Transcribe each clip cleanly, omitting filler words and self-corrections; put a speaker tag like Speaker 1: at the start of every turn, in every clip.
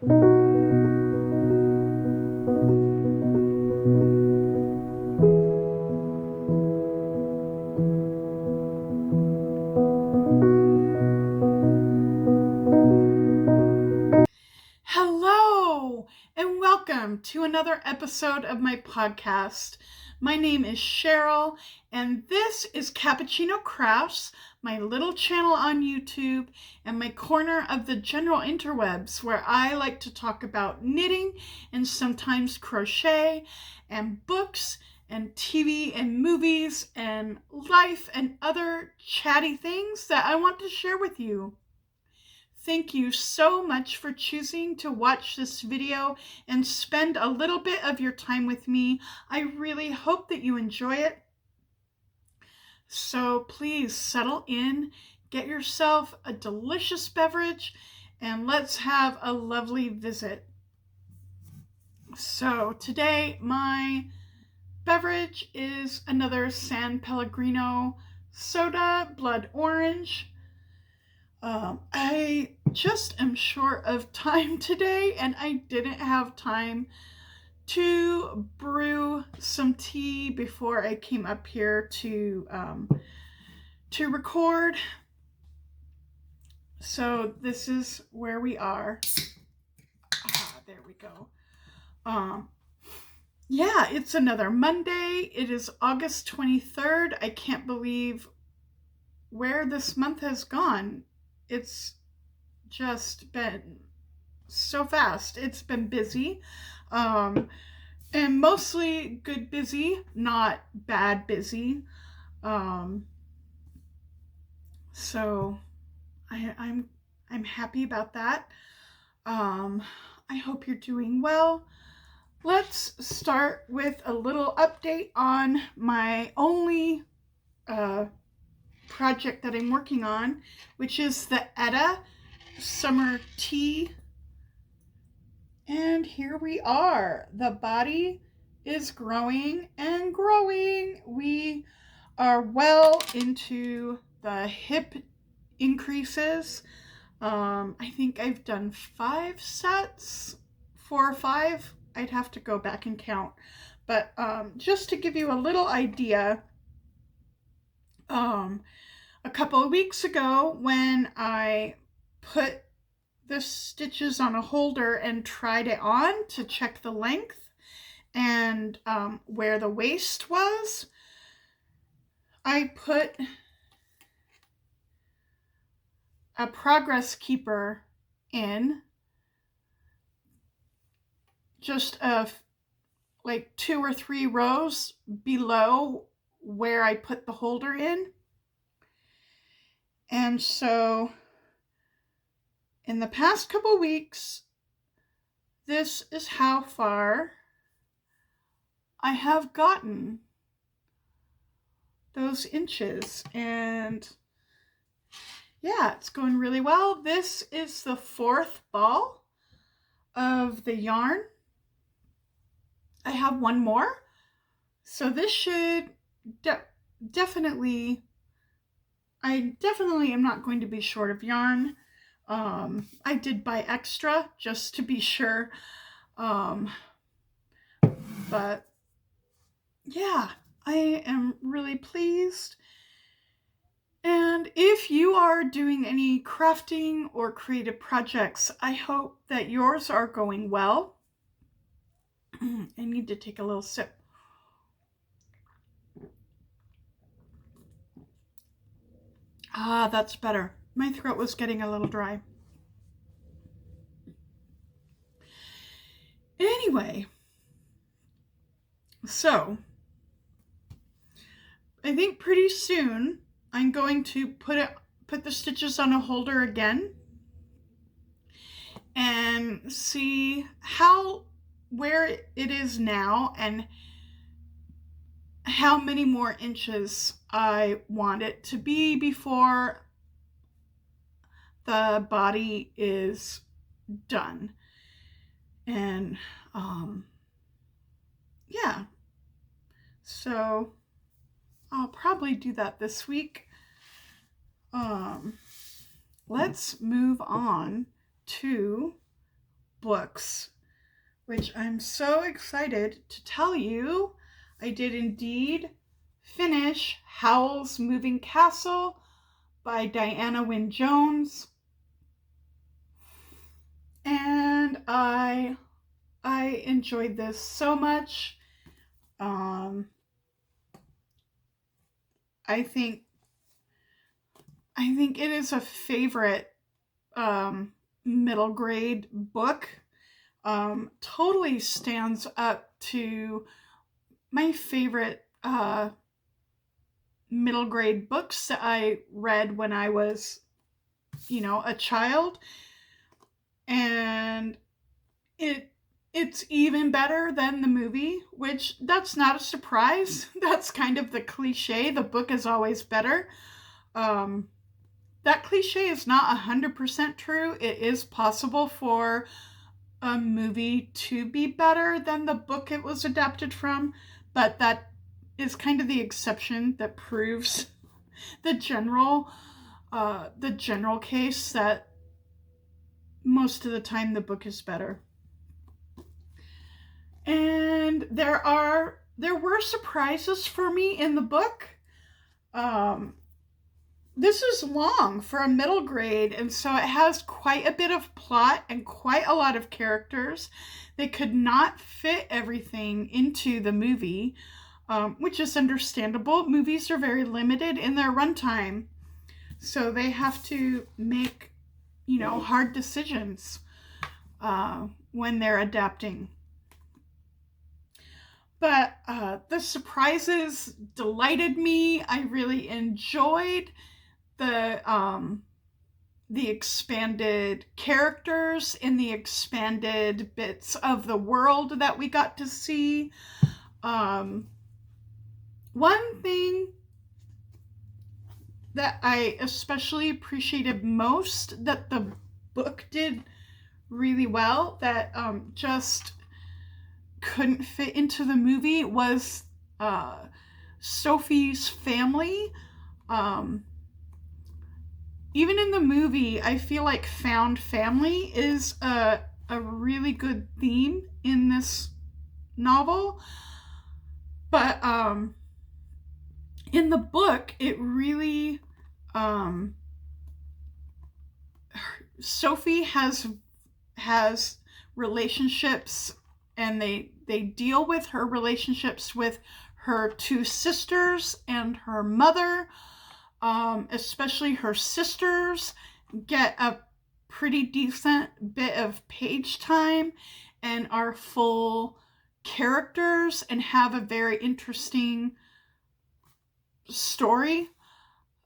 Speaker 1: Hello, and welcome to another episode of my podcast. My name is Cheryl, and this is Cappuccino Crafts, my little channel on YouTube, and my corner of the general interwebs where I like to talk about knitting and sometimes crochet and books and TV and movies and life and other chatty things that I want to share with you. Thank you so much for choosing to watch this video and spend a little bit of your time with me. I really hope that you enjoy it. So please settle in, get yourself a delicious beverage, and let's have a lovely visit. So today my beverage is another San Pellegrino soda, blood orange. I just am short of time today, and I didn't have time to brew some tea before I came up here to record. So this is where we are. There we go. Yeah, it's another Monday. It is August 23rd. I can't believe where this month has gone. It's just been so fast. It's been busy, and mostly good busy, not bad busy. So I'm happy about that. I hope you're doing well. Let's start with a little update on my only project that I'm working on, which is the Etta Summer Tea. And here we are. The body is growing and growing. We are well into the hip increases. I think I've done 5 sets, 4 or 5. I'd have to go back and count. But just to give you a little idea, a couple of weeks ago when I put the stitches on a holder and tried it on to check the length and where the waist was, I put a progress keeper in just like 2 or 3 rows below where I put the holder in. And so in the past couple weeks, this is how far I have gotten those inches. And yeah, it's going really well. This is the 4th ball of the yarn. I have one more. So this should definitely, I definitely am not going to be short of yarn. I did buy extra just to be sure. But yeah, I am really pleased. And if you are doing any crafting or creative projects, I hope that yours are going well. I need to take a little sip. That's better. My throat was getting a little dry. Anyway, so I think pretty soon I'm going to put the stitches on a holder again and see where it is now and how many more inches I want it to be before the body is done. And yeah, so I'll probably do that this week. Let's move on to books, which I'm so excited to tell you I did indeed finish Howl's Moving Castle by Diana Wynne Jones. And I enjoyed this so much. I think it is a favorite middle grade book. Totally stands up to my favorite middle grade books that I read when I was, a child. And it's even better than the movie, which that's not a surprise. That's kind of the cliche. The book is always better. That cliche is not 100% true. It is possible for a movie to be better than the book it was adapted from, but that is kind of the exception that proves the general case that most of the time the book is better. And there were surprises for me in the book. This is long for a middle grade, and so it has quite a bit of plot and quite a lot of characters. They could not fit everything into the movie, which is understandable. Movies are very limited in their runtime, so they have to make, hard decisions when they're adapting. But the surprises delighted me. I really enjoyed the expanded characters in the expanded bits of the world that we got to see. One thing that I especially appreciated most that the book did really well that just couldn't fit into the movie was Sophie's family. Even in the movie, I feel like found family is a really good theme in this novel. But in the book, it really Sophie has relationships, and they deal with her relationships with her two sisters and her mother. Especially her sisters get a pretty decent bit of page time and are full characters and have a very interesting story.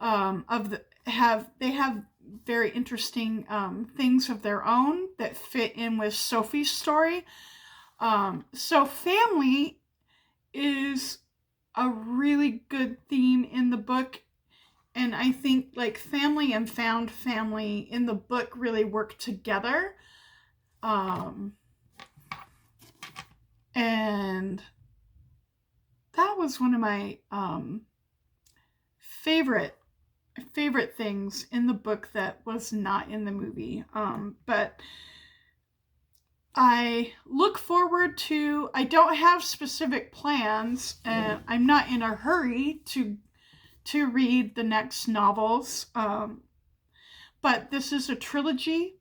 Speaker 1: They have very interesting things of their own that fit in with Sophie's story. So family is a really good theme in the book. And I think like family and found family in the book really work together. And that was one of my favorite things in the book that was not in the movie. But I look forward to, I don't have specific plans, and I'm not in a hurry to read the next novels. But this is a trilogy,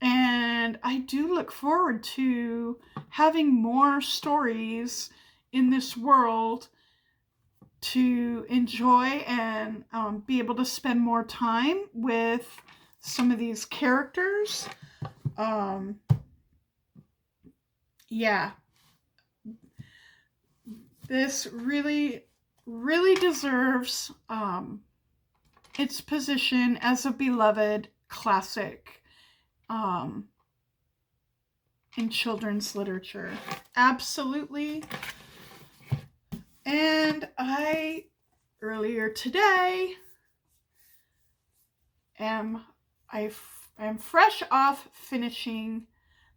Speaker 1: and I do look forward to having more stories in this world to enjoy and be able to spend more time with some of these characters. Yeah. This really deserves its position as a beloved classic in children's literature. Absolutely. And I, earlier today, I'm fresh off finishing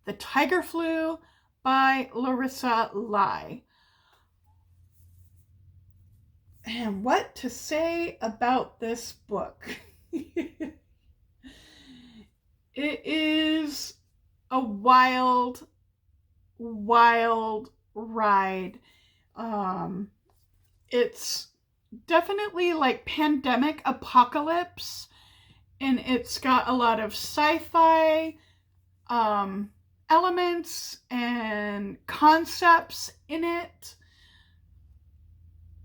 Speaker 1: The Tiger Flew by Larissa Lai. And what to say about this book? It is a wild, wild ride. It's definitely like pandemic apocalypse, and it's got a lot of sci-fi elements and concepts in it.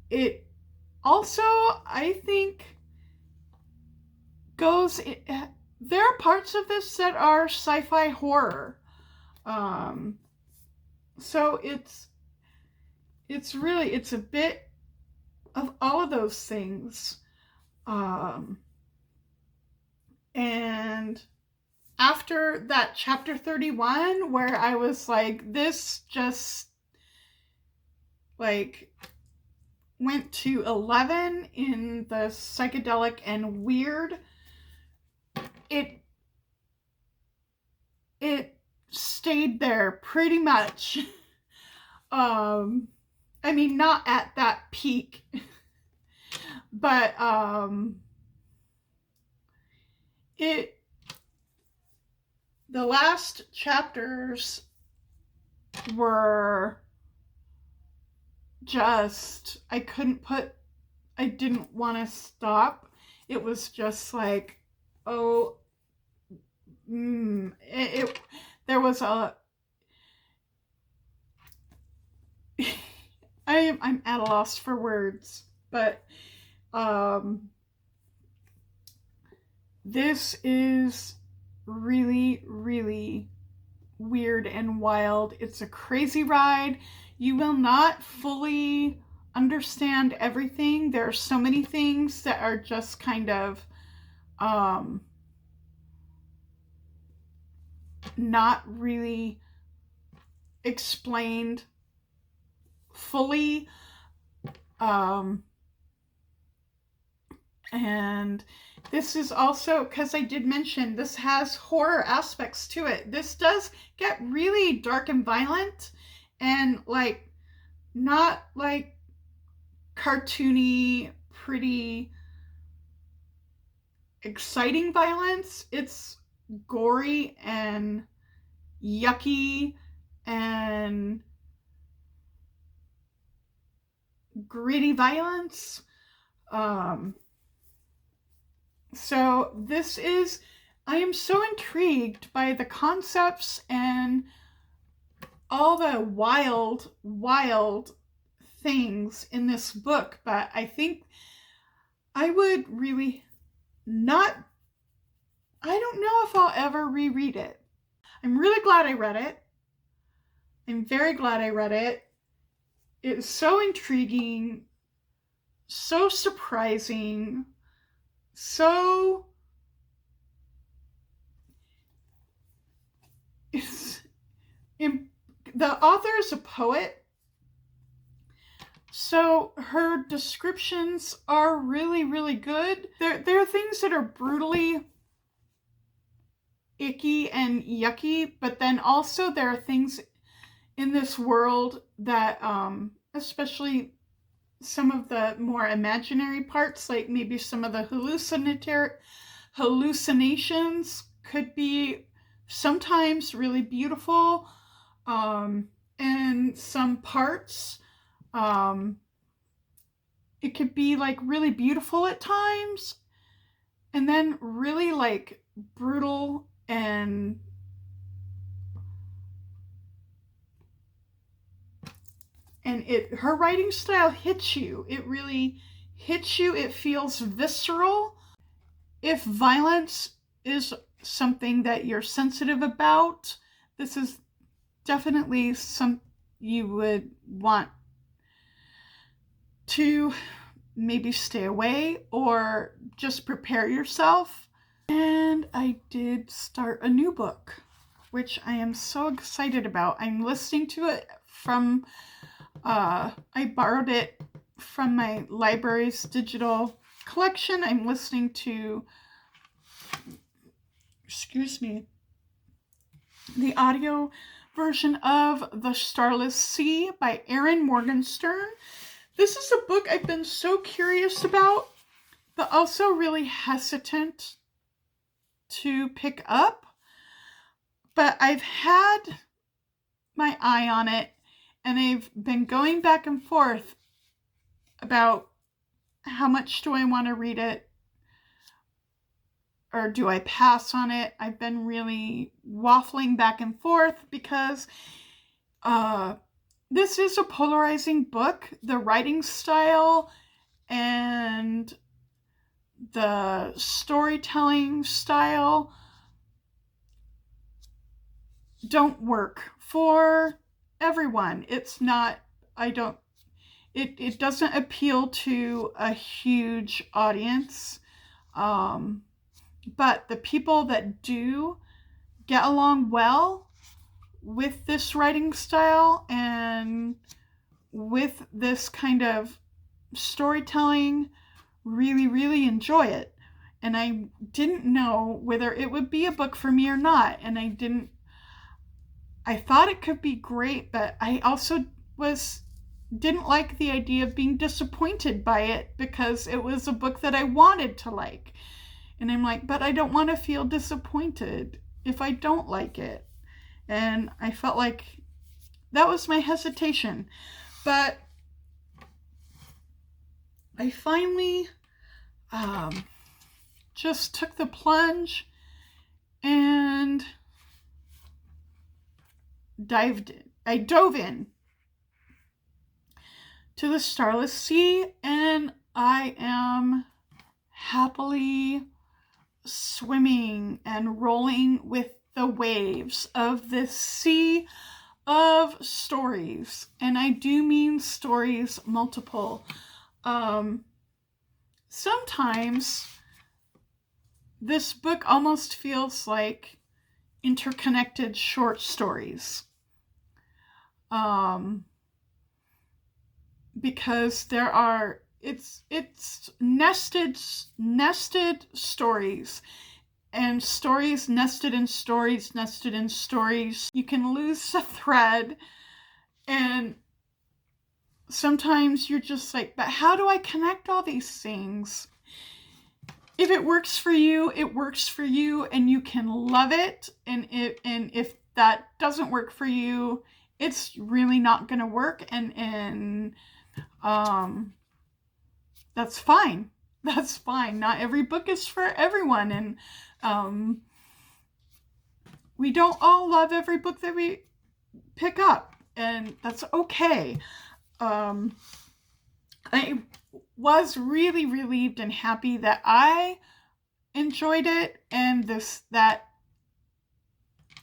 Speaker 1: It also, I think, there are parts of this that are sci-fi horror. So it's really, it's a bit of all of those things. And after that chapter 31, where I was like, this just like went to 11 in the psychedelic and weird, it stayed there pretty much. I mean, not at that peak, but the last chapters were just, I didn't want to stop. It was just like, oh, there was I'm at a loss for words, but this is really, really weird and wild. It's a crazy ride. You will not fully understand everything. There are so many things that are just kind of not really explained fully. And this is also, because I did mention, this has horror aspects to it. This does get really dark and violent, and like, not like cartoony, pretty, exciting violence. It's gory and yucky and gritty violence. So this is, I am so intrigued by the concepts and all the wild, wild things in this book, but I think I would really not, I don't know if I'll ever reread it. I'm really glad I read it. I'm very glad I read it. It's so intriguing, so surprising, so the author is a poet, so her descriptions are really, really good. There are things that are brutally icky and yucky, but then also there are things in this world that, especially some of the more imaginary parts, like maybe some of the hallucinations could be sometimes really beautiful, and some parts, it could be like really beautiful at times, and then really like brutal, and her writing style hits you. It really hits you. It feels visceral. If violence is something that you're sensitive about, this is definitely some you would want to maybe stay away or just prepare yourself. And I did start a new book, which I am so excited about. I'm listening to it from, I borrowed it from my library's digital collection. I'm listening to, the audio version of The Starless Sea by Erin Morgenstern. This is a book I've been so curious about, but also really hesitant to pick up. But I've had my eye on it, and I've been going back and forth about how much do I want to read it, or do I pass on it? I've been really waffling back and forth because this is a polarizing book. The writing style and the storytelling style don't work for everyone. It's not, it doesn't appeal to a huge audience. But the people that do get along well with this writing style and with this kind of storytelling really, really enjoy it. And I didn't know whether it would be a book for me or not. And I thought it could be great, but I also didn't like the idea of being disappointed by it because it was a book that I wanted to like. And I'm like, but I don't want to feel disappointed if I don't like it. And I felt like that was my hesitation. But I finally just took the plunge and I dove in to the Starless Sea, and I am happily swimming and rolling with the waves of this sea of stories. And I do mean stories multiple. Sometimes this book almost feels like interconnected short stories. Because it's nested stories, and stories nested in stories nested in stories. You can lose the thread, and sometimes you're just like, but how do I connect all these things? If it works for you, it works for you, and you can love it. And if that doesn't work for you, it's really not going to work, and that's fine. That's fine. Not every book is for everyone, and we don't all love every book that we pick up, and that's okay. I was really relieved and happy that I enjoyed it, and that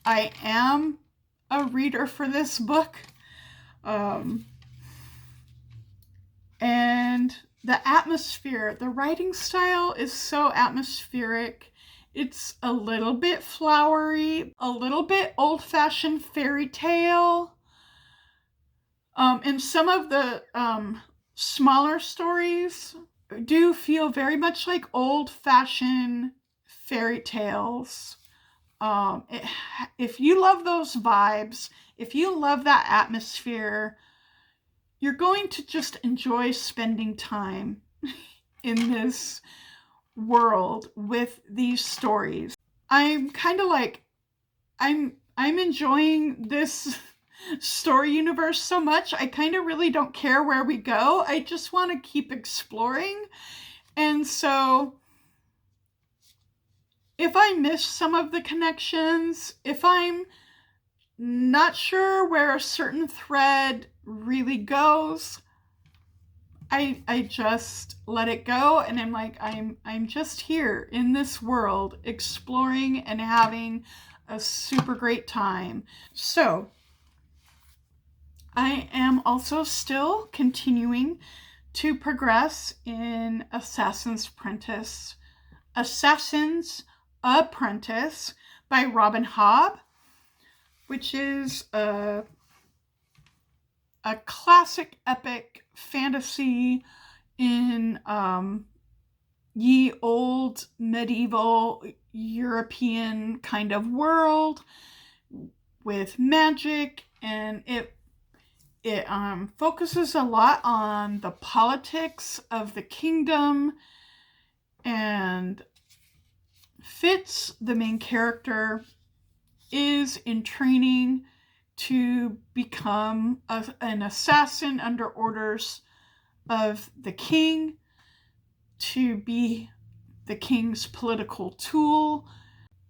Speaker 1: I am a reader for this book. And the atmosphere, the writing style is so atmospheric. It's a little bit flowery, a little bit old-fashioned fairy tale. And some of the smaller stories do feel very much like old-fashioned fairy tales. If you love those vibes, if you love that atmosphere, you're going to just enjoy spending time in this world with these stories. I'm kind of like, I'm enjoying this story universe so much, I kind of really don't care where we go. I just want to keep exploring. And so if I miss some of the connections, if I'm not sure where a certain thread really goes, I just let it go, and I'm like, I'm just here in this world exploring and having a super great time. So I am also still continuing to progress in Assassin's Apprentice by Robin Hobb, which is a classic epic fantasy in ye old medieval European kind of world with magic, and it focuses a lot on the politics of the kingdom and fits the main character is in training to become an assassin under orders of the king, to be the king's political tool.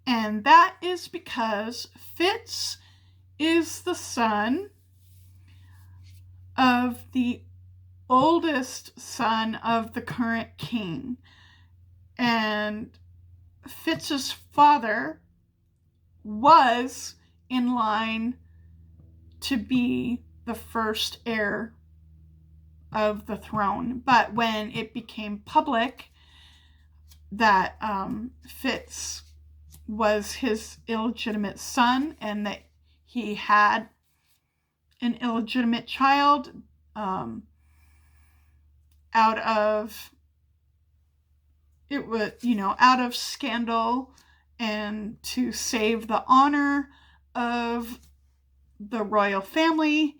Speaker 1: And that is because Fitz is the son of the oldest son of the current king. And Fitz's father was in line to be the first heir of the throne. But when it became public that Fitz was his illegitimate son and that he had an illegitimate child out of scandal and to save the honor of the royal family,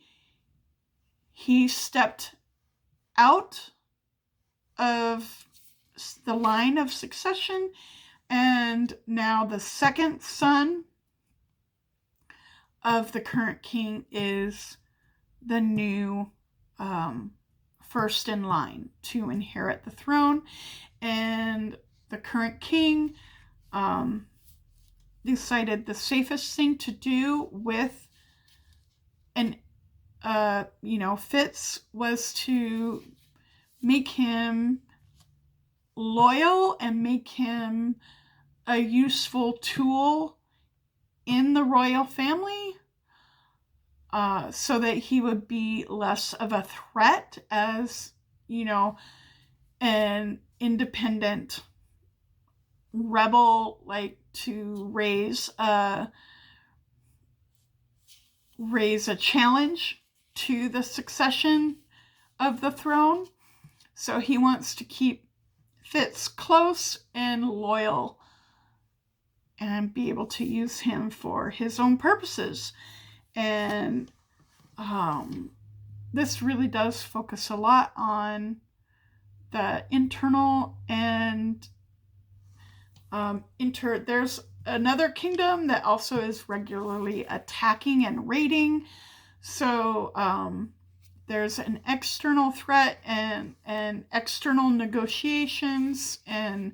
Speaker 1: he stepped out of the line of succession, and now the second son of the current king is the new first in line to inherit the throne. And the current king decided the safest thing to do with Fitz was to make him loyal and make him a useful tool in the royal family, so that he would be less of a threat as, an independent rebel, like to raise a challenge to the succession of the throne. So he wants to keep Fitz close and loyal and be able to use him for his own purposes. And this really does focus a lot on the internal and there's another kingdom that also is regularly attacking and raiding. So there's an external threat and external negotiations, and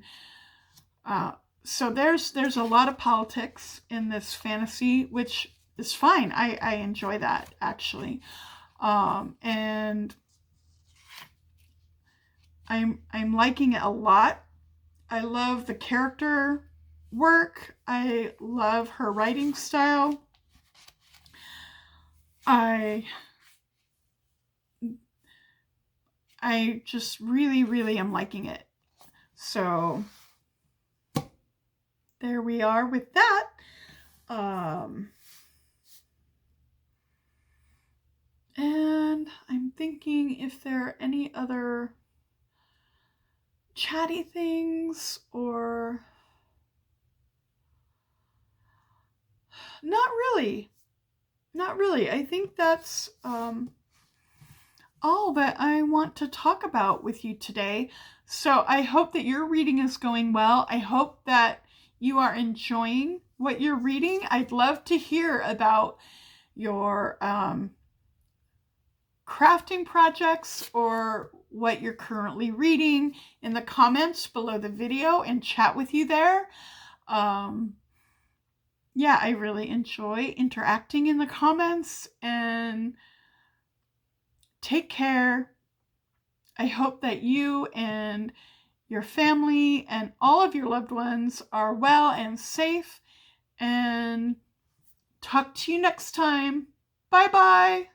Speaker 1: so there's a lot of politics in this fantasy, which is fine. I enjoy that, actually. And I'm liking it a lot. I love the character work. I love her writing style. I just really, really am liking it. So there we are with that. And I'm thinking if there are any other chatty things or... Not really. I think that's all that I want to talk about with you today. So I hope that your reading is going well. I hope that you are enjoying what you're reading. I'd love to hear about your crafting projects or what you're currently reading in the comments below the video and chat with you there. Yeah, I really enjoy interacting in the comments, and take care. I hope that you and your family and all of your loved ones are well and safe, and talk to you next time. Bye-bye.